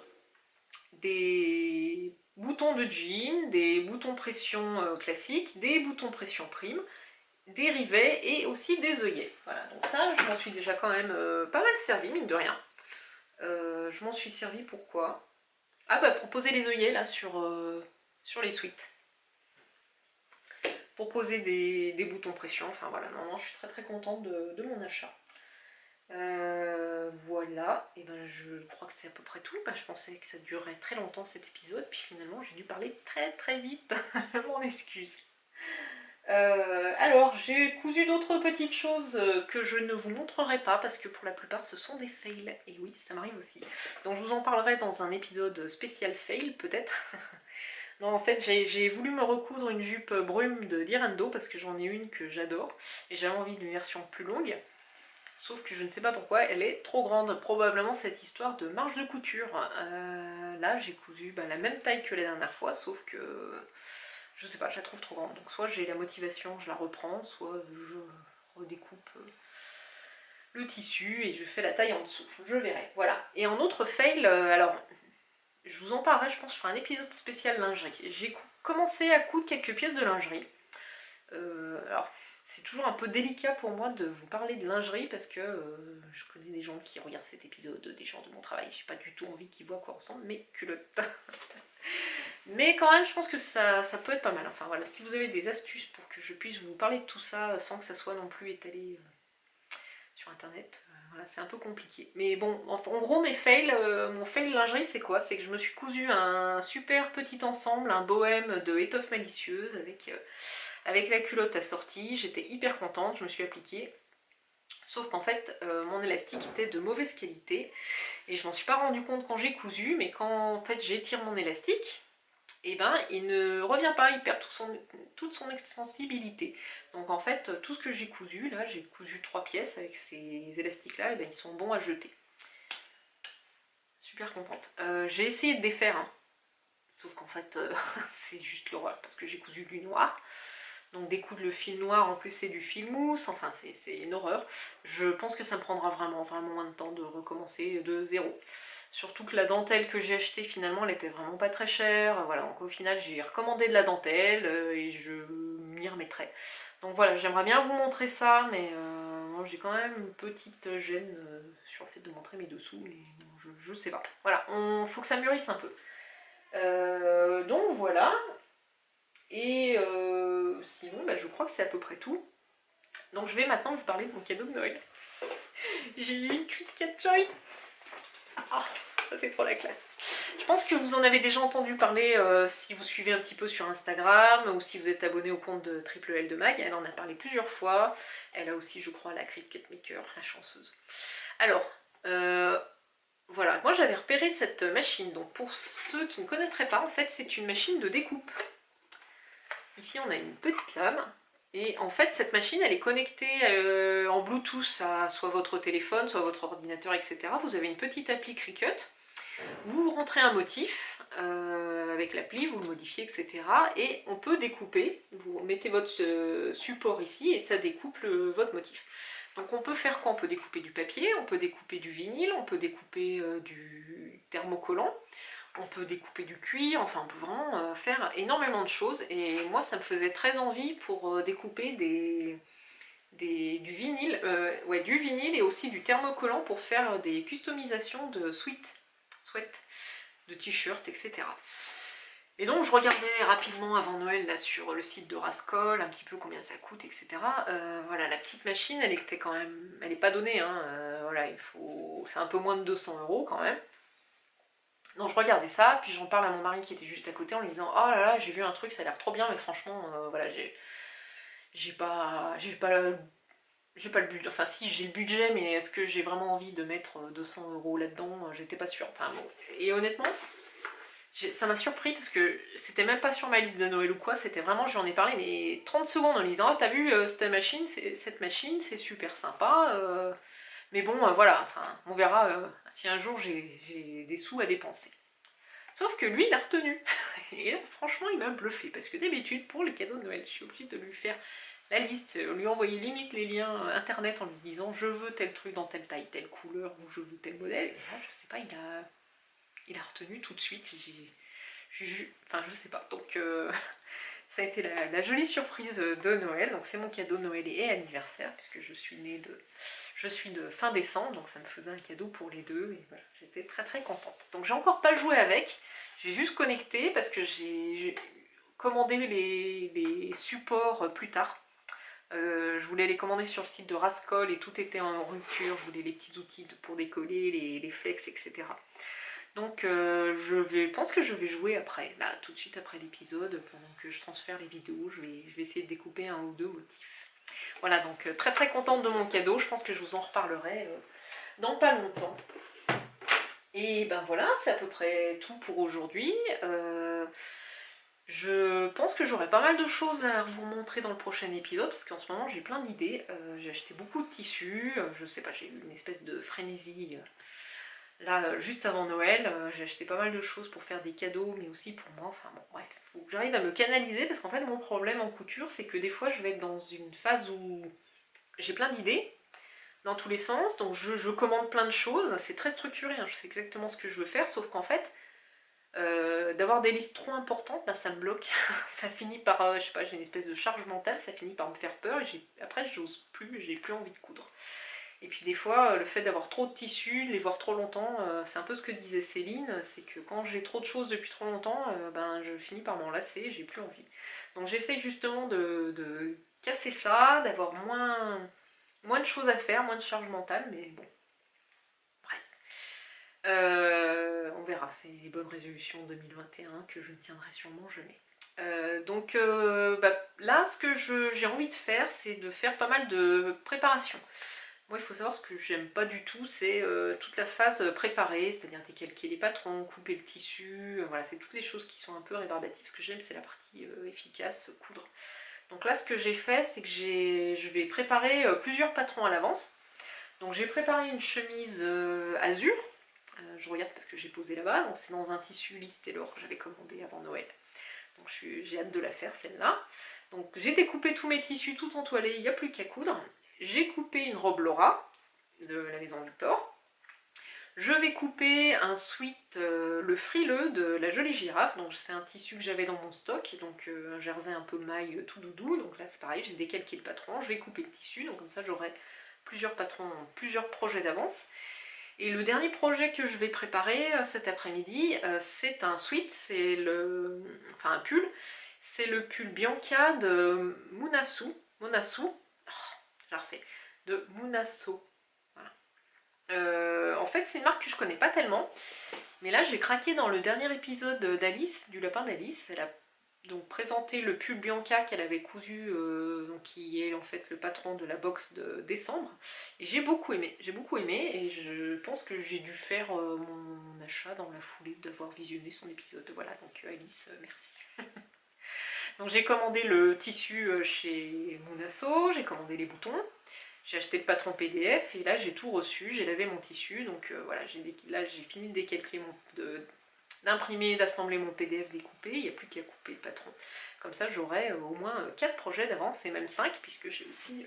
Des boutons de jean, des boutons pression classiques, des boutons pression prime, des rivets et aussi des œillets. Voilà, donc ça, je m'en suis déjà quand même pas mal servi, mine de rien. Je m'en suis servi pourquoi? Ah bah pour poser les œillets là sur les suites. Pour poser des boutons pression, enfin voilà, non, je suis très très contente de mon achat. Voilà, et ben je crois que c'est à peu près tout. Je pensais que ça durerait très longtemps cet épisode, puis finalement j'ai dû parler très très vite, je m'en excuse. Alors j'ai cousu d'autres petites choses que je ne vous montrerai pas parce que pour la plupart ce sont des fails, et oui ça m'arrive aussi. Donc je vous en parlerai dans un épisode spécial fail peut-être. Non, en fait j'ai voulu me recoudre une jupe brume de Lirando parce que j'en ai une que j'adore et j'avais envie d'une version plus longue. sauf que je ne sais pas pourquoi, elle est trop grande. Probablement cette histoire de marge de couture. Là, j'ai cousu la même taille que la dernière fois, sauf que je sais pas, je la trouve trop grande. Donc soit j'ai la motivation, je la reprends, soit je redécoupe le tissu et je fais la taille en dessous. Je verrai, voilà. Et en autre fail, alors je vous en parlerai, je pense que je ferai un épisode spécial lingerie. J'ai commencé à coudre quelques pièces de lingerie. Alors, c'est toujours un peu délicat pour moi de vous parler de lingerie parce que je connais des gens qui regardent cet épisode, des gens de mon travail, j'ai pas du tout envie qu'ils voient à quoi ressemblent mes culottes. Mais quand même, je pense que ça peut être pas mal. Enfin voilà, si vous avez des astuces pour que je puisse vous parler de tout ça sans que ça soit non plus étalé sur internet, voilà, c'est un peu compliqué. Mais bon, en gros, mon fail lingerie, c'est quoi? C'est que je me suis cousu un super petit ensemble, un bohème de étoffe malicieuse avec la culotte assortie. J'étais hyper contente, je me suis appliquée. Sauf qu'en fait, mon élastique était de mauvaise qualité et je m'en suis pas rendu compte quand j'ai cousu, mais quand en fait j'étire mon élastique, et ben il ne revient pas, il perd toute son sensibilité. Donc en fait, tout ce que j'ai cousu, là j'ai cousu 3 pièces avec ces élastiques là, et ben ils sont bons à jeter. Super contente. J'ai essayé de défaire, hein. Sauf qu'en fait c'est juste l'horreur parce que j'ai cousu du noir. Donc découdre le fil noir, en plus c'est du fil mousse, enfin c'est une horreur. Je pense que ça me prendra vraiment moins de temps de recommencer de zéro. Surtout que la dentelle que j'ai achetée finalement elle était vraiment pas très chère. Voilà, donc au final j'ai recommandé de la dentelle et je m'y remettrai. Donc voilà, j'aimerais bien vous montrer ça, mais j'ai quand même une petite gêne sur le fait de montrer mes dessous, mais bon, je sais pas. Voilà, faut que ça mûrisse un peu. Donc voilà. Et sinon, je crois que c'est à peu près tout. Donc je vais maintenant vous parler de mon cadeau de Noël. J'ai eu une Cricut Joy. Ah, ça c'est trop la classe. Je pense que vous en avez déjà entendu parler si vous suivez un petit peu sur Instagram ou si vous êtes abonné au compte de Triple L de Mag. Elle en a parlé plusieurs fois. Elle a aussi, je crois, la Cricut Maker, la chanceuse. Alors, voilà, moi j'avais repéré cette machine. Donc pour ceux qui ne connaîtraient pas, en fait c'est une machine de découpe. Ici on a une petite lame. Et en fait, cette machine, elle est connectée en Bluetooth à soit votre téléphone, soit votre ordinateur, etc. Vous avez une petite appli Cricut. Vous rentrez un motif avec l'appli, vous le modifiez, etc. Et on peut découper. Vous mettez votre support ici et ça découpe votre motif. Donc on peut faire quoi? On peut découper du papier, on peut découper du vinyle, on peut découper du thermocollant. On peut découper du cuir, enfin on peut vraiment faire énormément de choses. Et moi ça me faisait très envie pour découper du vinyle, du vinyle et aussi du thermocollant pour faire des customisations de sweats, de t-shirts, etc. Et donc je regardais rapidement avant Noël là, sur le site de Rascol, un petit peu combien ça coûte, etc. Voilà, la petite machine, elle était quand même, elle n'est pas donnée, hein, voilà, c'est un peu moins de 200 € quand même. Donc je regardais ça, puis j'en parle à mon mari qui était juste à côté en lui disant « Oh là là, j'ai vu un truc, ça a l'air trop bien, mais franchement, voilà, j'ai pas le budget, enfin si, j'ai le budget, mais est-ce que j'ai vraiment envie de mettre 200 € là-dedans? J'étais pas sûre, enfin bon. Et honnêtement, ça m'a surpris parce que c'était même pas sur ma liste de Noël ou quoi, c'était vraiment, j'en ai parlé mais 30 secondes en lui disant « Oh, t'as vu cette machine, c'est super sympa, mais bon, voilà, enfin, on verra si un jour j'ai des sous à dépenser. » Sauf que lui, il a retenu. Et là, franchement, il m'a bluffé. Parce que d'habitude, pour les cadeaux de Noël, je suis obligée de lui faire la liste, lui envoyer limite les liens internet en lui disant « Je veux tel truc dans telle taille, telle couleur, ou je veux tel modèle. » Et là, je sais pas, il a retenu tout de suite. Enfin, je sais pas. Donc, ça a été la jolie surprise de Noël. Donc, c'est mon cadeau de Noël et anniversaire, puisque je suis de fin décembre, donc ça me faisait un cadeau pour les deux, et voilà, j'étais très très contente. Donc j'ai encore pas joué avec, j'ai juste connecté parce que j'ai commandé les supports plus tard. Je voulais les commander sur le site de Rascol et tout était en rupture, je voulais les petits outils pour décoller, les flex, etc. Donc je pense que je vais jouer après, là tout de suite après l'épisode, pendant que je transfère les vidéos, je vais essayer de découper un ou deux motifs. Voilà, donc très très contente de mon cadeau, je pense que je vous en reparlerai dans pas longtemps. Et ben voilà, c'est à peu près tout pour aujourd'hui. Je pense que j'aurai pas mal de choses à vous montrer dans le prochain épisode, parce qu'en ce moment j'ai plein d'idées. J'ai acheté beaucoup de tissus, je sais pas, j'ai eu une espèce de frénésie là juste avant Noël. J'ai acheté pas mal de choses pour faire des cadeaux, mais aussi pour moi. Enfin bon, bref, faut que j'arrive à me canaliser, parce qu'en fait mon problème en couture, c'est que des fois je vais être dans une phase où j'ai plein d'idées dans tous les sens, donc je commande plein de choses, c'est très structuré, hein, je sais exactement ce que je veux faire, sauf qu'en fait, d'avoir des listes trop importantes, bah, ça me bloque. Ça finit par, je sais pas, j'ai une espèce de charge mentale, ça finit par me faire peur, et après j'ose plus, j'ai plus envie de coudre. Et puis des fois, le fait d'avoir trop de tissus, de les voir trop longtemps, c'est un peu ce que disait Céline, c'est que quand j'ai trop de choses depuis trop longtemps, ben, je finis par m'en lasser, j'ai plus envie. Donc j'essaye justement de casser ça, d'avoir moins de choses à faire, moins de charge mentale, mais bon, bref. On verra, c'est les bonnes résolutions 2021 que je ne tiendrai sûrement jamais. Là, ce que j'ai envie de faire, c'est de faire pas mal de préparation. Moi, il faut savoir ce que j'aime pas du tout, c'est toute la phase préparée, c'est-à-dire décalquer les patrons, couper le tissu, voilà, c'est toutes les choses qui sont un peu rébarbatives. Ce que j'aime, c'est la partie efficace, coudre. Donc là, ce que j'ai fait, c'est que je vais préparer plusieurs patrons à l'avance. Donc j'ai préparé une chemise azur. Je regarde parce que j'ai posé là-bas. Donc c'est dans un tissu Lys Taylor que j'avais commandé avant Noël. Donc j'ai hâte de la faire celle-là. Donc j'ai découpé tous mes tissus tout entoilés, il n'y a plus qu'à coudre. J'ai coupé une robe Laura de la maison Victor. Je vais couper un sweat, le frileux de la jolie girafe. Donc c'est un tissu que j'avais dans mon stock, donc un jersey un peu maille tout doudou. Donc là c'est pareil, j'ai décalqué le patron, je vais couper le tissu, donc comme ça j'aurai plusieurs patrons, plusieurs projets d'avance. Et le dernier projet que je vais préparer cet après-midi, c'est un sweat, enfin un pull. C'est le pull Bianca de Munasu. Munasu, oh, je la refais, de Munaso. En fait, c'est une marque que je connais pas tellement, mais là j'ai craqué dans le dernier épisode d'Alice, du lapin d'Alice. Elle a donc présenté le pull Bianca qu'elle avait cousu, donc qui est en fait le patron de la box de décembre. Et j'ai beaucoup aimé, et je pense que j'ai dû faire mon achat dans la foulée d'avoir visionné son épisode. Voilà, donc Alice, merci. Donc j'ai commandé le tissu chez Munaso, j'ai commandé les boutons. J'ai acheté le patron PDF et là j'ai tout reçu, j'ai lavé mon tissu, donc voilà, là j'ai fini de décalquer d'imprimer, d'assembler mon PDF découpé, il n'y a plus qu'à couper le patron. Comme ça j'aurai au moins 4 projets d'avance, et même 5, puisque j'ai aussi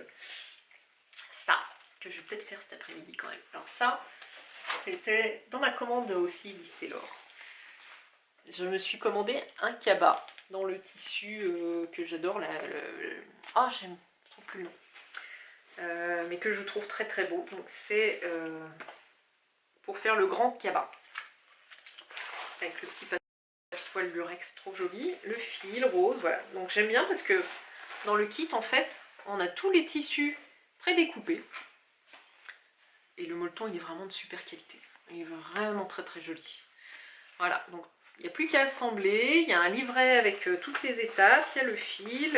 ça, que je vais peut-être faire cet après-midi quand même. Alors ça, c'était dans ma commande aussi Lys Taylor. Je me suis commandé un cabas dans le tissu que j'adore, ah, je ne trouve plus le nom. Mais que je trouve très très beau. Donc c'est pour faire le grand cabas. Avec le petit passepoil lurex trop joli, le fil rose, voilà. Donc j'aime bien parce que dans le kit, en fait, on a tous les tissus prédécoupés. Et le molleton, il est vraiment de super qualité. Il est vraiment très très joli. Voilà, donc il n'y a plus qu'à assembler. Il y a un livret avec toutes les étapes, il y a le fil,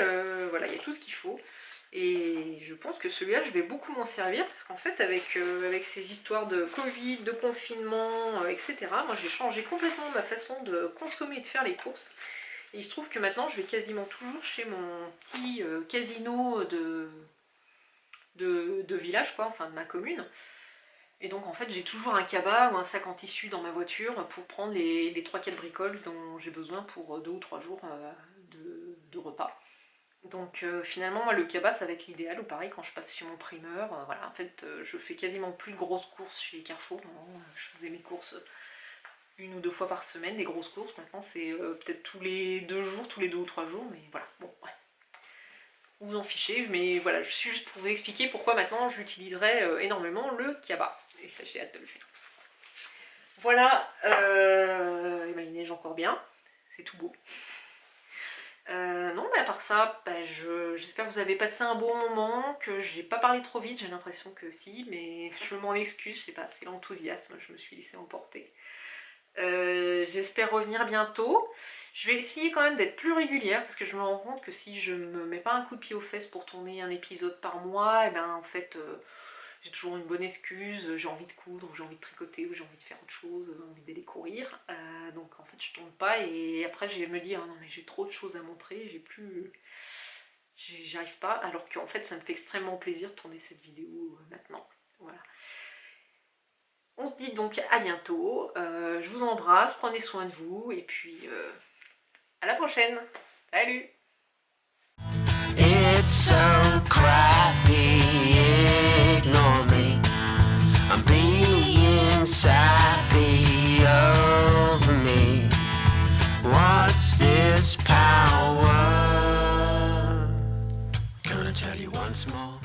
voilà, il y a tout ce qu'il faut. Et je pense que celui-là, je vais beaucoup m'en servir, parce qu'en fait, avec ces histoires de Covid, de confinement, etc., moi j'ai changé complètement ma façon de consommer et de faire les courses. Et il se trouve que maintenant, je vais quasiment toujours chez mon petit casino de village, quoi, enfin de ma commune. Et donc en fait, j'ai toujours un cabas ou un sac en tissu dans ma voiture pour prendre les 3-4 bricoles dont j'ai besoin pour 2 ou 3 jours de repas. Donc finalement, moi, le cabas, ça va être l'idéal, ou pareil, quand je passe chez mon primeur, voilà, en fait, je fais quasiment plus de grosses courses chez Carrefour. Je faisais mes courses 1 ou 2 fois par semaine, des grosses courses. Maintenant, c'est peut-être tous les 2 jours, tous les 2 ou 3 jours, mais voilà, bon, ouais. Vous en fichez, mais voilà, je suis juste pour vous expliquer pourquoi maintenant j'utiliserai énormément le cabas. Et ça, j'ai hâte de le faire. Voilà, et ben, il neige encore bien, c'est tout beau. Non, mais à part ça, j'espère que vous avez passé un bon moment, que j'ai pas parlé trop vite, j'ai l'impression que si, mais je m'en excuse, je sais pas, c'est l'enthousiasme, je me suis laissée emporter. J'espère revenir bientôt. Je vais essayer quand même d'être plus régulière, parce que je me rends compte que si je me mets pas un coup de pied aux fesses pour tourner un épisode par mois, et ben en fait, j'ai toujours une bonne excuse, j'ai envie de coudre, ou j'ai envie de tricoter, ou j'ai envie de faire autre chose, envie d'aller courir. Donc en fait je tourne pas et après je me dis oh non mais j'ai trop de choses à montrer, j'arrive pas, alors qu'en fait ça me fait extrêmement plaisir de tourner cette vidéo maintenant. Voilà. On se dit donc à bientôt, je vous embrasse, prenez soin de vous et puis à la prochaine. Salut! It's so crappy, ignore me. I'm being sappy over me. What's this power? Gonna tell you once more.